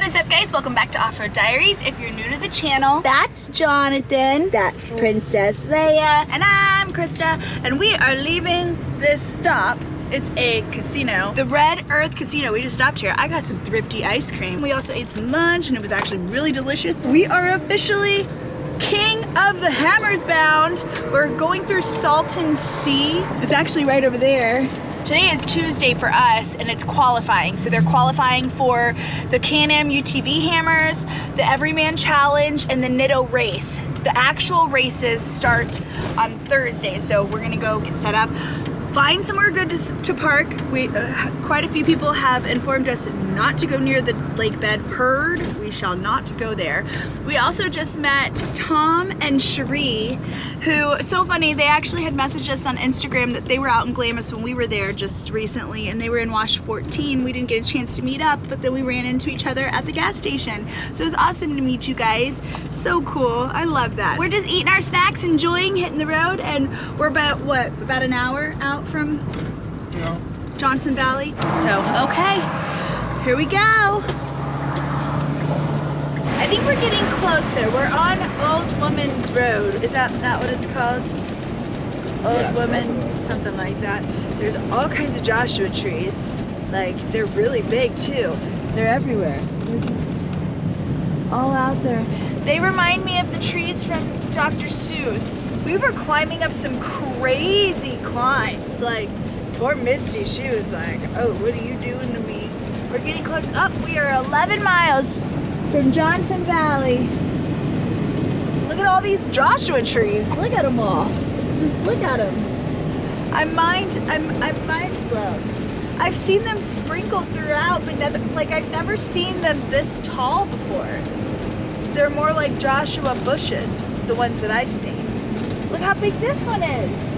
What is up, guys? Welcome back to Offroad Diaries. If you're new to the channel, that's Jonathan, that's Princess Leia, and I'm Krista, and we are leaving this stop. It's a casino, the Red Earth Casino. We just stopped here. I got some thrifty ice cream. We also ate some lunch, and it was actually really delicious. We are officially king of the Hammertown. We're going through Salton Sea. It's actually right over there. Today is Tuesday for us, and it's qualifying. So they're qualifying for the Can-Am UTV hammers, the Everyman Challenge, and the Nitto race. The actual races start on Thursday, so we're gonna go get set up, find somewhere good to park. We quite a few people have informed us not to go near the lake bed. Heard, we shall not go there. We also just met Tom and Cherie, who, so funny, they actually had messaged us on Instagram that they were out in Glamis when we were there just recently, and they were in Wash 14. We didn't get a chance to meet up, but then we ran into each other at the gas station. So it was awesome to meet you guys. So cool, I love that. We're just eating our snacks, enjoying, hitting the road, and we're about, what, about an hour out from Johnson Valley. So, okay, here we go. I think we're getting closer. We're on Old Woman's Road. Is that what it's called? Old Woman, something like that. There's all kinds of Joshua trees. Like, they're really big too. They're everywhere. They're just all out there. They remind me of the trees from Dr. Seuss. We were climbing up some crazy climbs. Like, poor Misty, she was like, oh, what are you doing to me? We're getting close. Up, we are 11 miles from Johnson Valley. Look at all these Joshua trees. Look at them all. Just look at them. I'm mind blown. I've seen them sprinkled throughout, but never, like, I've never seen them this tall before. They're more like Joshua bushes, the ones that I've seen. Look how big this one is.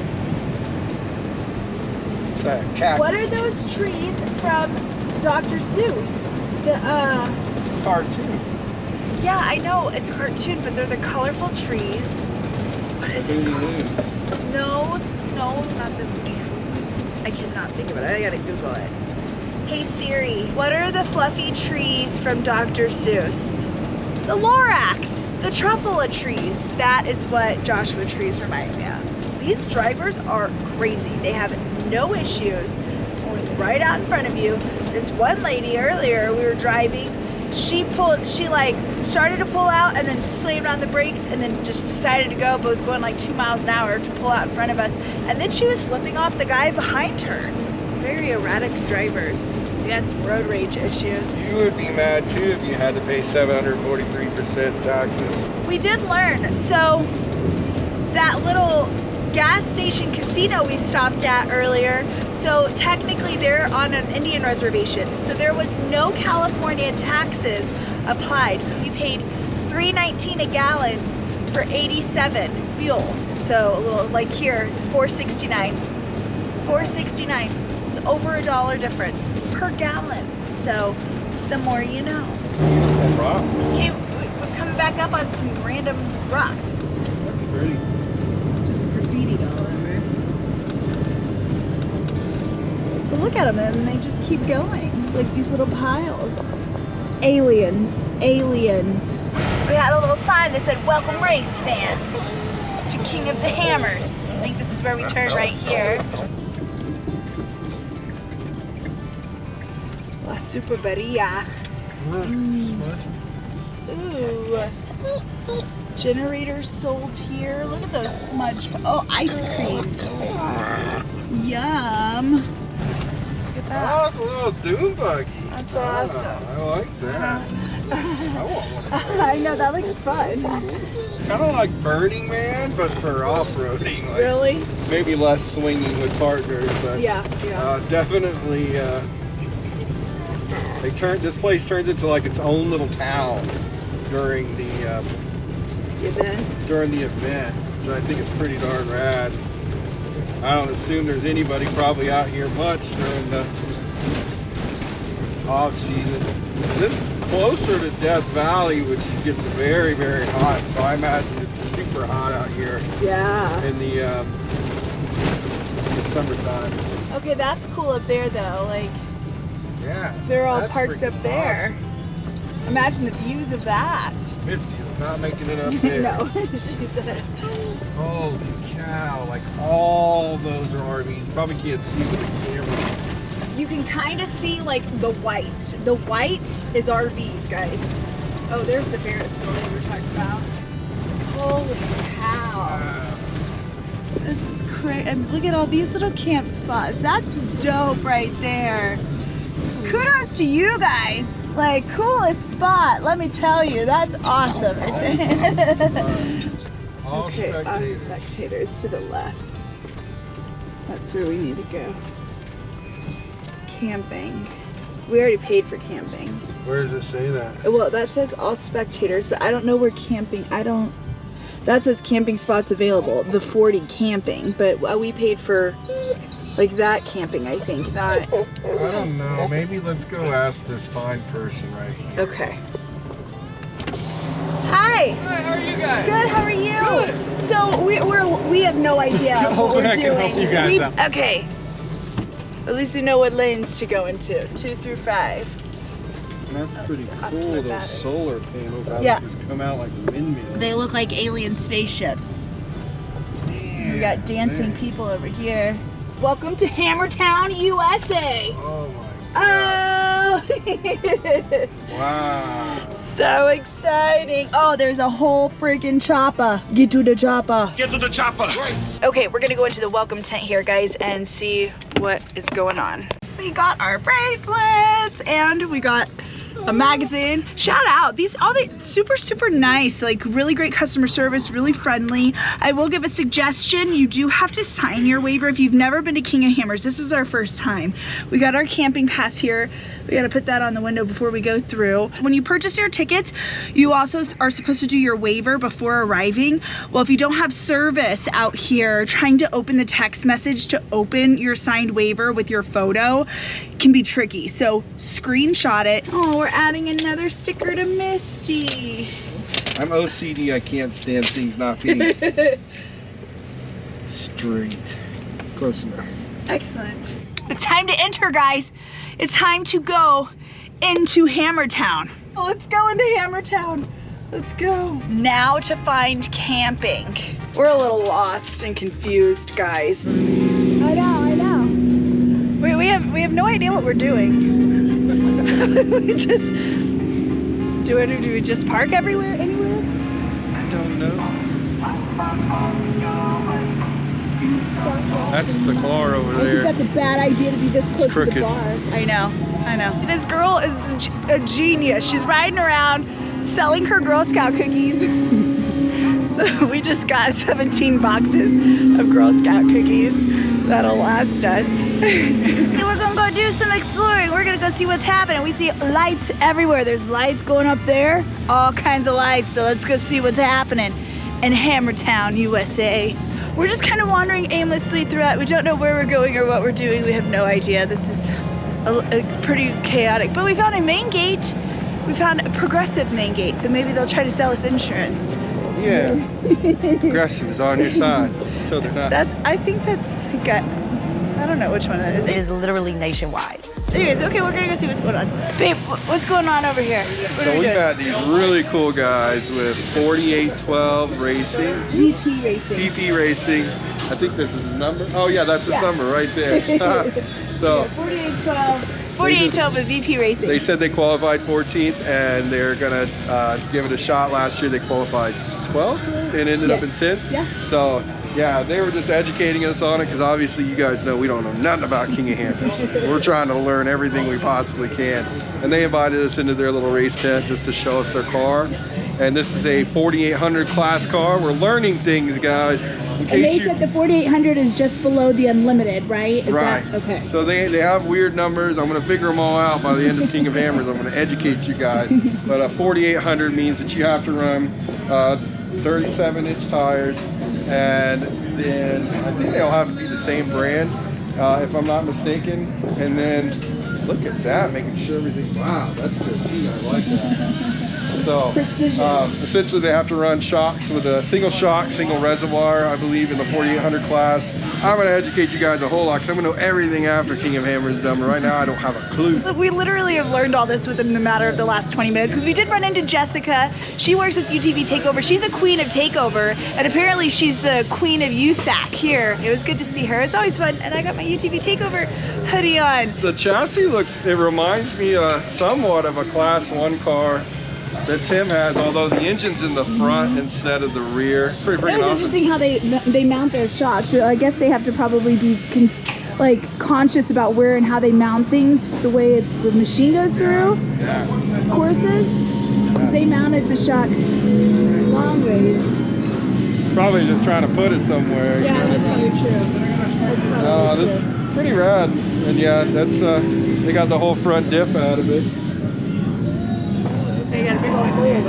It's a cactus. What are those trees from Dr. Seuss? It's a cartoon. Yeah, I know it's a cartoon, but they're the colorful trees. What is it called? No, not the Looney Tunes. I cannot think of it. I gotta Google it. Hey Siri, what are the fluffy trees from Dr. Seuss? The Lorax, the truffula trees. That is what Joshua trees remind me of. These drivers are crazy. They have no issues going right out in front of you. This one lady earlier, we were driving, she like started to pull out and then slammed on the brakes and then just decided to go, but was going like 2 miles an hour to pull out in front of us. And then she was flipping off the guy behind her. Very erratic drivers. We had some road rage issues. You would be mad too if you had to pay 743% taxes. We did learn. So that little gas station casino we stopped at earlier, so technically they're on an Indian reservation. So there was no California taxes applied. We paid $3.19 a gallon for 87 fuel. So a little, like here, it's $4.69. $4.69. It's over $1 difference per gallon. So the more you know. Beautiful rocks. Okay, we're coming back up on some random rocks. That's pretty. Just graffitied all over. But look at them, and they just keep going. Like these little piles. It's aliens. Aliens. We had a little sign that said, welcome race fans to King of the Hammers. I think this is where we turn right here. La Superberia. Ooh. Generators sold here. Look at those smudge. Oh, ice cream. Yum. Look at that. Oh, it's a little dune buggy. That's awesome. I like that. I want one of those. I know, that looks fun. It's kind of like Burning Man, but for off-roading. Like, Really? maybe less swinging with partners, but Yeah. definitely. This place turns into like its own little town during the event, which I think is pretty darn rad. I don't assume there's anybody probably out here much during the off season. This is closer to Death Valley, which gets very, very hot. So I imagine it's super hot out here. Yeah. In the summertime. Okay, that's cool up there though. Like, yeah, they're all that's parked up freaking there. awesome. Imagine the views of that. Misty is not making it up there. No, she's Holy cow, like all those are RVs. Probably can't see with the camera. You can kind of see like the white. The white is RVs, guys. Oh, there's the Ferris wheel that we were talking about. Holy cow. Wow. This is crazy. And look at all these little camp spots. That's dope right there. Kudos to you guys. Like, coolest spot. Let me tell you, that's awesome. All Okay, spectators. spectators to the left. That's where we need to go. Camping. We already paid for camping. Where does it say that? Well, that says all spectators, but I don't know where camping. That says camping spots available. The 40 camping, but we paid for like that camping, I think. Not. I don't know. Maybe let's go ask this fine person right here. Okay. Hi. Hi, how are you guys? Good. How are you? Good. So we have no idea what we're I doing. can help you guys out. Okay. At least we know what lanes to go into. 2 through 5. That's pretty so up to cool. the Those batteries. solar panels out Yeah. there just come out like windmills. They look like alien spaceships. Yeah, We got dancing there. people over here. Welcome to Hammertown, USA. Oh my Oh! Wow. So exciting. Oh, there's a whole freaking chopper. Get to the chopper. Get to the chopper. Okay, we're gonna go into the welcome tent here, guys, and see what is going on. We got our bracelets and we got a magazine. Shout out, all the super nice, like really great customer service, really friendly. I will give a suggestion. You do have to sign your waiver if you've never been to King of Hammers. This is our first time. We got our camping pass here. We gotta put that on the window before we go through. When you purchase your tickets, you also are supposed to do your waiver before arriving. Well, if you don't have service out here, trying to open the text message to open your signed waiver with your photo can be tricky. So screenshot it. Oh, we're adding another sticker to Misty. I'm OCD. I can't stand things not being straight. Close enough. Excellent. It's time to enter, guys. It's time to go into Hammertown. Oh, let's go into Hammertown. Let's go. Now to find camping. We're a little lost and confused, guys. I know. We have no idea what we're doing. Do we just park everywhere, anywhere? I don't know. Stop. That's the car over I think that's a bad idea to be this close to crooked. the bar. I know. This girl is a genius. She's riding around selling her Girl Scout cookies. So we just got 17 boxes of Girl Scout cookies. That'll last us. We're gonna go do some exploring. We're gonna go see what's happening. We see lights everywhere. There's lights going up there. All kinds of lights. So let's go see what's happening in Hammertown, USA. We're just kind of wandering aimlessly throughout. We don't know where we're going or what we're doing. We have no idea. This is a pretty chaotic. But we found a main gate. We found a progressive main gate. So maybe they'll try to sell us insurance. Yeah. Progressive is on your side. So they're not. I think that's gut. I don't know which one that is. It is literally nationwide. Anyways, okay, we're gonna go see what's going on. Babe, what's going on over here? What are So we we doing? met these really cool guys with 4812 Racing, VP Racing. PP Racing. I think this is his number. Oh yeah, that's his Yeah. number right there. So 4812. 4812 with VP Racing. they said they qualified 14th and they're gonna give it a shot. Last year they qualified 12th and ended up in 10th. Yeah. So yeah, they were just educating us on it because obviously you guys know we don't know nothing about King of Hammers. We're trying to learn everything we possibly can. And they invited us into their little race tent just to show us their car. And this is a 4800 class car. We're learning things, guys. In And case they you- said the 4800 is just below the unlimited, right? Is Right. that okay? So they have weird numbers. I'm going to figure them all out by the end of King of Hammers. I'm going to educate you guys. But a 4800 means that you have to run 37-inch tires. And then I think they all have to be the same brand, if I'm not mistaken. And then Look at that, making sure everything, wow, that's to a T, I like that. So, Precision. essentially they have to run shocks with a single shock, single reservoir, I believe, in the 4800 class. I'm gonna educate you guys a whole lot, because I'm gonna know everything after King of Hammers is done, but right now I don't have a clue. We literally have learned all this within the matter of the last 20 minutes, because we did run into Jessica. She works with UTV Takeover. She's a queen of takeover, and apparently she's the queen of USAC here. It was good to see her. It's always fun, and I got my UTV Takeover hoodie on. The chassis it reminds me somewhat of a class 1 car that Tim has, although the engine's in the front instead of the rear. Pretty It was awesome. interesting how they mount their shocks. So I guess they have to probably be conscious about where and how they mount things, the way the machine goes through courses. Because they mounted the shocks long ways. Probably just trying to put it somewhere. Yeah, that's probably true. This is pretty rad, and yeah, that's they got the whole front diff out of it. They got a big old hole,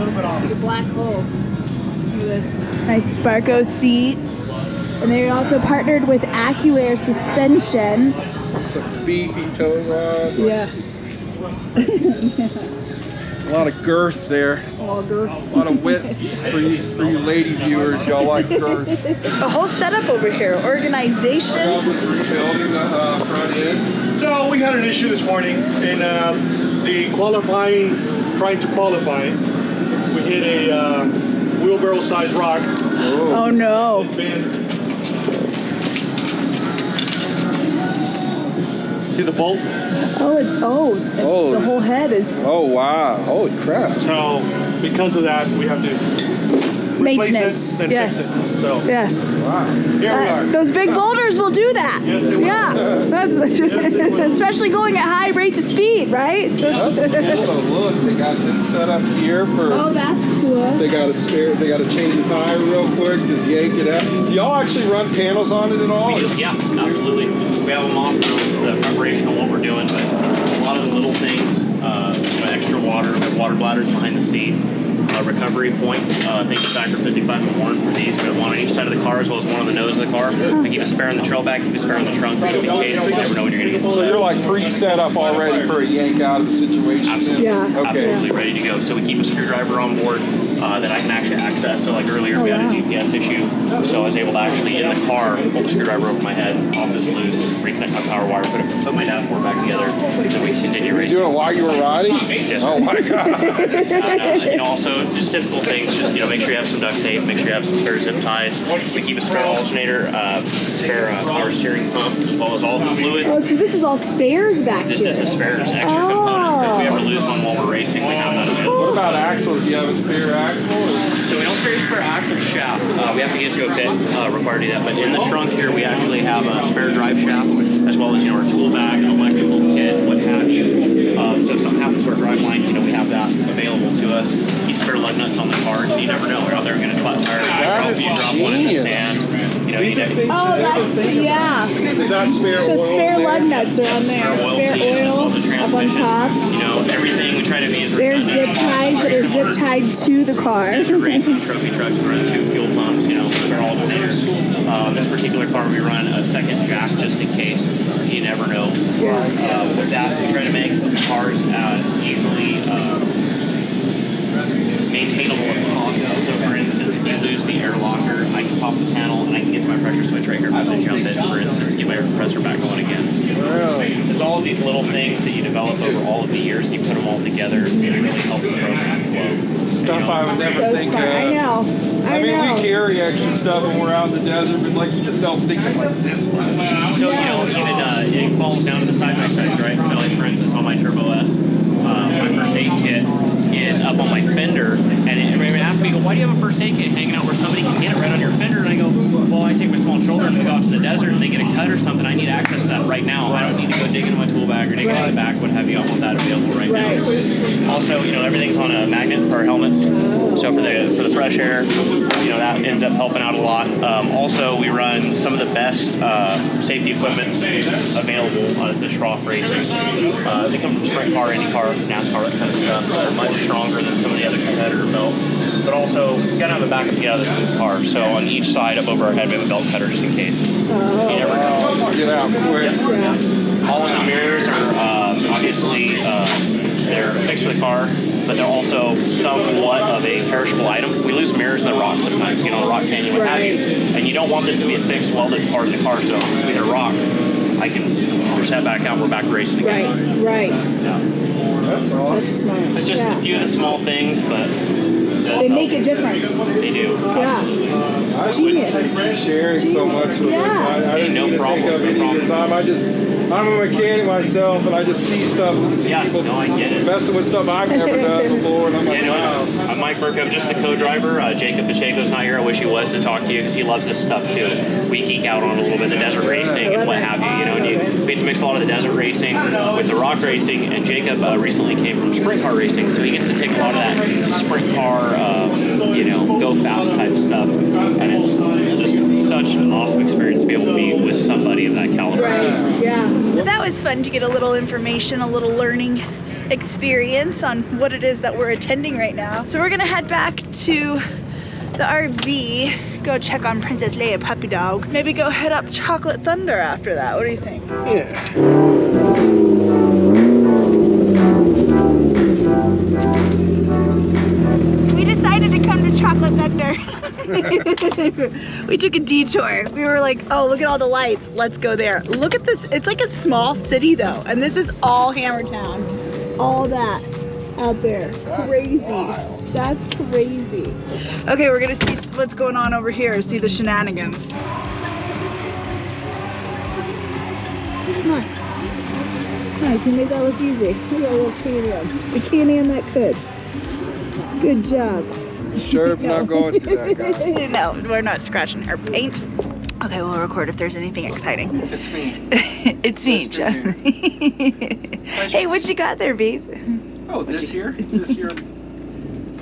like a black hole. Look at this. Nice Sparco seats. And they also partnered with AccuAir suspension. Some beefy tow rods. Yeah. There's a lot of girth there. All girth. A lot of width for you lady viewers. Y'all like girth. A whole setup over here, organization. Y'all just rebuilding the front end. So we had an issue this morning in trying to qualify. We hit a wheelbarrow sized rock. Oh no. See the bolt? Oh, the whole head is Oh wow! Holy crap! So because of that, we have to maintenance. replace it and Yes. fix it. So Yes. Wow! here we are. Those big boulders will do that. Yes, they will. Yeah. That's they will. especially going at high rates of speed, right? That's cool to look. They got this set up here for. Oh, that's cool. They got a spare. They got to change the tire real quick. Just yank it out. Do y'all actually run panels on it at all? Yeah, absolutely. We have them off for the preparation of what we're doing, but a lot of the little things, extra water, we have water bladders behind the seat, recovery points. I think it's factor 55 and more for these. We have one on each side of the car as well as one on the nose of the car. We keep a spare in the trail bag, keep a spare in the trunk just in case. You never know when you're going to get So set. you're like pre-set up already for a yank out of the situation. Absolutely. Yeah. Okay. Absolutely ready to go. So we keep a screwdriver on board that I can actually access. So like earlier we had a GPS issue, so I was able to actually in the car pull the screwdriver over my head, off this loose, reconnect my power wire, put my dashboard back together, so we can continue You racing. doing it while you were riding? Yes, sir. Oh my god! And, also just typical things. Just make sure you have some duct tape, make sure you have some spare zip ties. We keep a spare alternator, spare power steering pump, as well as all of the fluids. Oh, so this is all spares back This here. is the spares, extra components. So if we ever lose one while we're racing, we have that available. What about axles? Do you have a spare axle? So we don't carry a spare axle shaft. We have to get to a pit required to do that. But in the trunk here, we actually have a spare drive shaft, as well as our tool bag, electrical kit, what have you. So if something happens to our drive line, we have that available to us. Keep spare lug nuts on the car, so you never know. We're out there getting a flat tire. That is You drop one in the genius. sand. These are things Oh, you never that's, think about. yeah. Is that spare So oil spare there? lug nuts are on there. Spare oil up on top. Everything we try to be as Spare zip ties that are zip tied to the car. racing trophy trucks, we run 2 fuel pumps, spare alternators. This particular car, we run a second jack just in case. You never know. Yeah. With that, we try to make the cars as easily maintainable as possible. So, for instance, if you lose the air locker, I can pop the panel and I can get to my pressure switch right here. If I jump in, for instance, get my air compressor back going again. Really? It's all of these little things that you develop over all of the years, and you put them all together, and it really help the program flow. Stuff I would never So think smart. of. I know. I mean, know. we carry extra stuff when we're out in the desert, but like you just don't think of like this much. So, even it falls down to the side-by-sides, right? So, like, for instance, on my Turbo S, my first aid kit is up on my fender, and everybody asks me, why do you have a first aid kit hanging out where somebody can get it right on your fender? And I go, well, I take my small shoulder and we go out to the desert and they get a cut or something. I need access to that right now. I don't need to go dig into my tool bag or dig into the back, what have you. I want that available right now. Also, everything's on a magnet for our helmets. So for the fresh air, that ends up helping out a lot. Also, we run some of the best safety equipment available as the Schroff racing. They come from Sprint car, Indy car, NASCAR, that kind of stuff. So they're much stronger than some of the other competitor belts. But also, you gotta have a backup together for the car. So on each side, up over our head, we have a belt cutter just in case. You never know. Get out quick. Yeah. All of the mirrors are obviously to the car, but they're also somewhat of a perishable item. We lose mirrors in the rock sometimes, you know, a rock canyon, what have you. And you don't want this to be a fixed, welded part of the car, so if we hit a rock, I can push that back out, we're back racing again. Right. Yeah. That's awesome. That's smart. It's just a few of the small things, but they make a difference. They do. Yeah. Genius. Sharing so much with us. I didn't no mean to problem, take up no any of problem. your time. I'm a mechanic myself, and I just see stuff and see people I get it. messing with stuff I've never done before, and I'm like, wow. I'm Mike Murphy. I'm just the co-driver. Jacob Pacheco's not here. I wish he was to talk to you because he loves this stuff too. We geek out on a little bit of the desert racing and what have you. You know, and we get to mix a lot of the desert racing with the rock racing. And Jacob recently came from sprint car racing, so he gets to take a lot of that sprint car, you know, go fast type stuff. And it's just such an awesome experience to be able to be with somebody of that caliber. Right. Yeah. That was fun to get a little information, a little learning experience on what it is that we're attending right now. So we're gonna head back to the RV, go check on Princess Leia puppy dog. Maybe go head up Chocolate Thunder after that. What do you think? Yeah. We decided to come to Chocolate Thunder. We took a detour. We were like, oh, look at all the lights. Let's go there. Look at this. It's like a small city though. And this is all Hammertown. All that out there. Crazy. That's crazy. Okay, we're gonna see what's going on over here. See the shenanigans. Nice. Nice. He made that look easy. Look at that little Can-Am. The Can-Am that could. Good job. Sure, not going to that guy. No, we're not scratching her paint. Okay, we'll record if there's anything exciting. It's me. It's me, Mr. John. Hey, what you got there, babe? Oh, this here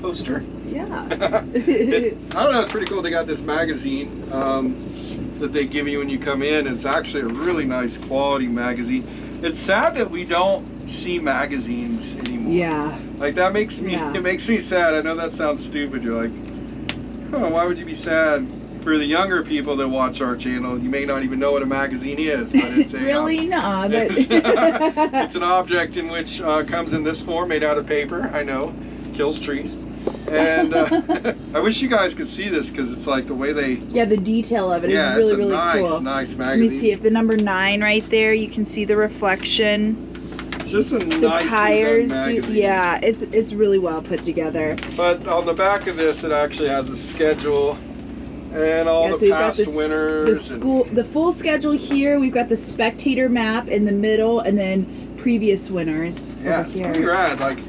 poster. Yeah. I don't know, it's pretty cool. They got this magazine that they give you when you come in. It's actually a really nice quality magazine. It's sad that we don't see magazines anymore. Yeah. Like that makes me, Yeah. it makes me sad. I know that sounds stupid. You're like, oh, why would you be sad? For the younger people that watch our channel, you may not even know what a magazine is, but it's a Really? No. it's an object in which comes in this form, made out of paper. I know, kills trees. And I wish you guys could see this because it's like the way they. Yeah, the detail of it is Yeah, really, it's a really nice, cool. nice Let magazine. me see if the number 9 right there, you can see the reflection. It's just a The nice tires, magazine. yeah, it's really well put together. But on the back of this, it actually has a schedule and all Yeah, so the we've got past this, winners. the full schedule here. We've got the spectator map in the middle, and then previous winners Yeah, over it's here. pretty rad. Like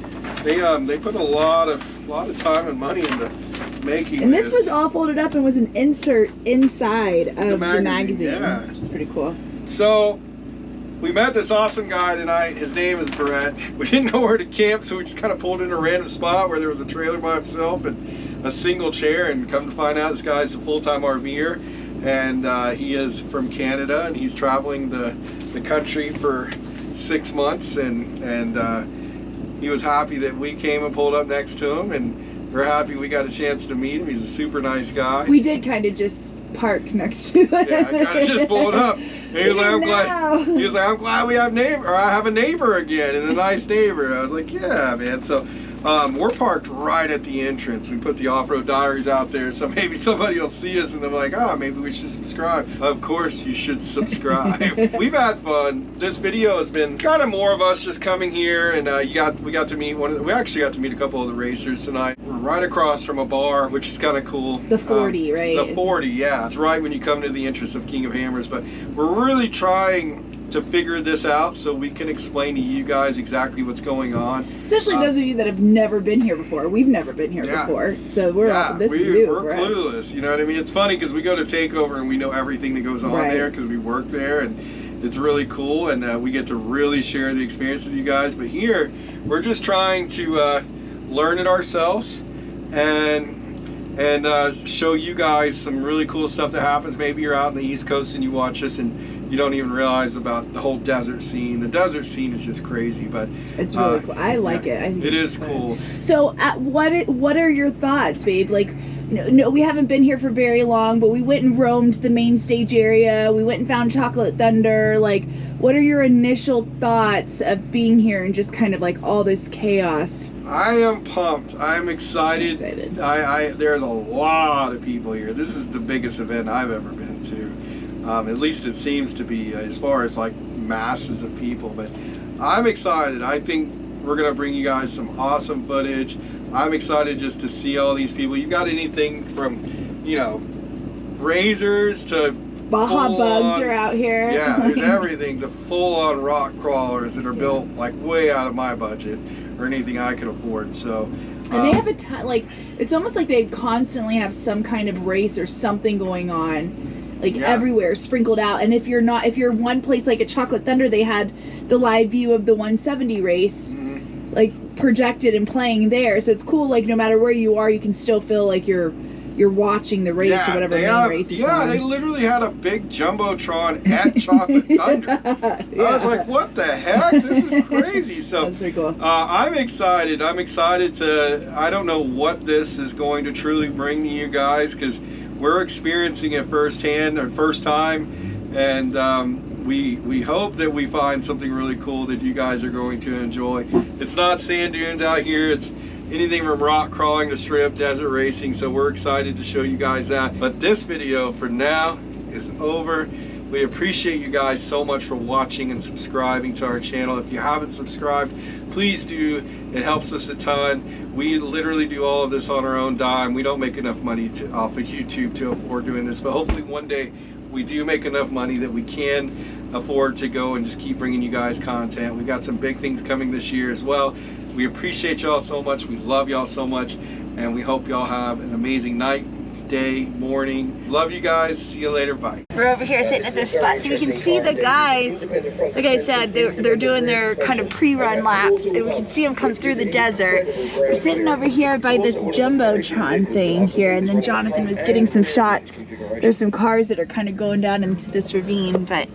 they put a lot of time and money into making And this was all folded up and was an insert inside of the magazine, yeah. which is pretty cool. So we met this awesome guy tonight. His name is Brett. We didn't know where to camp, so we just kind of pulled in a random spot where there was a trailer by himself and a single chair, and come to find out this guy's a full-time RVer, and he is from Canada, and he's traveling the country for 6 months, and he was happy that we came and pulled up next to him, and we're happy we got a chance to meet him. He's a super nice guy. We did kind of just park next to it. Yeah, I kind of just pulled up. And he was like, I'm glad we have I have a neighbor again, and a nice neighbor. I was like, yeah, man. So we're parked right at the entrance. We put the Off-Road Diaries out there, so maybe somebody will see us and they're like, oh, maybe we should subscribe. Of course you should subscribe. We've had fun. This video has been kind of more of us just coming here, and we got to meet we actually got to meet a couple of the racers tonight. We're right across from a bar, which is kind of cool. The 40, right? The 40, yeah. It's right when you come to the entrance of King of Hammers, but we're really trying to figure this out so we can explain to you guys exactly what's going on. Especially those of you that have never been here before. We've never been here before, so we're this is new we're for us. clueless. You know what I mean? It's funny because we go to Takeover and we know everything that goes on there because we work there, and it's really cool, and we get to really share the experience with you guys. But here, we're just trying to learn it ourselves and show you guys some really cool stuff that happens. Maybe you're out in the East Coast and you watch us and you don't even realize about the whole desert scene. The desert scene is just crazy, but It's really cool. I like it. I think it is fun. cool. So, what are your thoughts, babe? Like, no, we haven't been here for very long, but we went and roamed the main stage area. We went and found Chocolate Thunder. Like, what are your initial thoughts of being here and just kind of like all this chaos? I am pumped. I'm excited. There's a lot of people here. This is the biggest event I've ever been to. At least it seems to be, as far as like masses of people. But I'm excited. I think we're gonna bring you guys some awesome footage. I'm excited just to see all these people. You got anything from, you know, razors to Baja bugs are out here. Yeah, there's everything. The full-on rock crawlers that are built like way out of my budget or anything I could afford. So, and they have a ton. Like, it's almost like they constantly have some kind of race or something going on, like everywhere, sprinkled out. And if you're one place like at Chocolate Thunder, they had the live view of the 170 race, like projected and playing there. So it's cool. Like, no matter where you are, you can still feel like you're watching the race or whatever main race is going. They literally had a big jumbotron at Chocolate Thunder. I was like, what the heck? This is crazy. So that's pretty cool. I'm excited. I'm excited to, I don't know what this is going to truly bring to you guys, because we're experiencing it firsthand, or first time, and we hope that we find something really cool that you guys are going to enjoy. It's not sand dunes out here. It's anything from rock crawling to straight up desert racing, so we're excited to show you guys that. But this video for now is over. We appreciate you guys so much for watching and subscribing to our channel. If you haven't subscribed, please do. It helps us a ton. We literally do all of this on our own dime. We don't make enough money off of YouTube to afford doing this, but hopefully one day we do make enough money that we can afford to go and just keep bringing you guys content. We've got some big things coming this year as well. We appreciate y'all so much. We love y'all so much, and we hope y'all have an amazing night, day, morning. Love you guys. See you later. Bye. We're over here sitting at this spot so we can see the guys. Like I said, they're doing their kind of pre-run laps, and we can see them come through the desert. We're sitting over here by this jumbotron thing here, and then Jonathan was getting some shots. There's some cars that are kind of going down into this ravine, but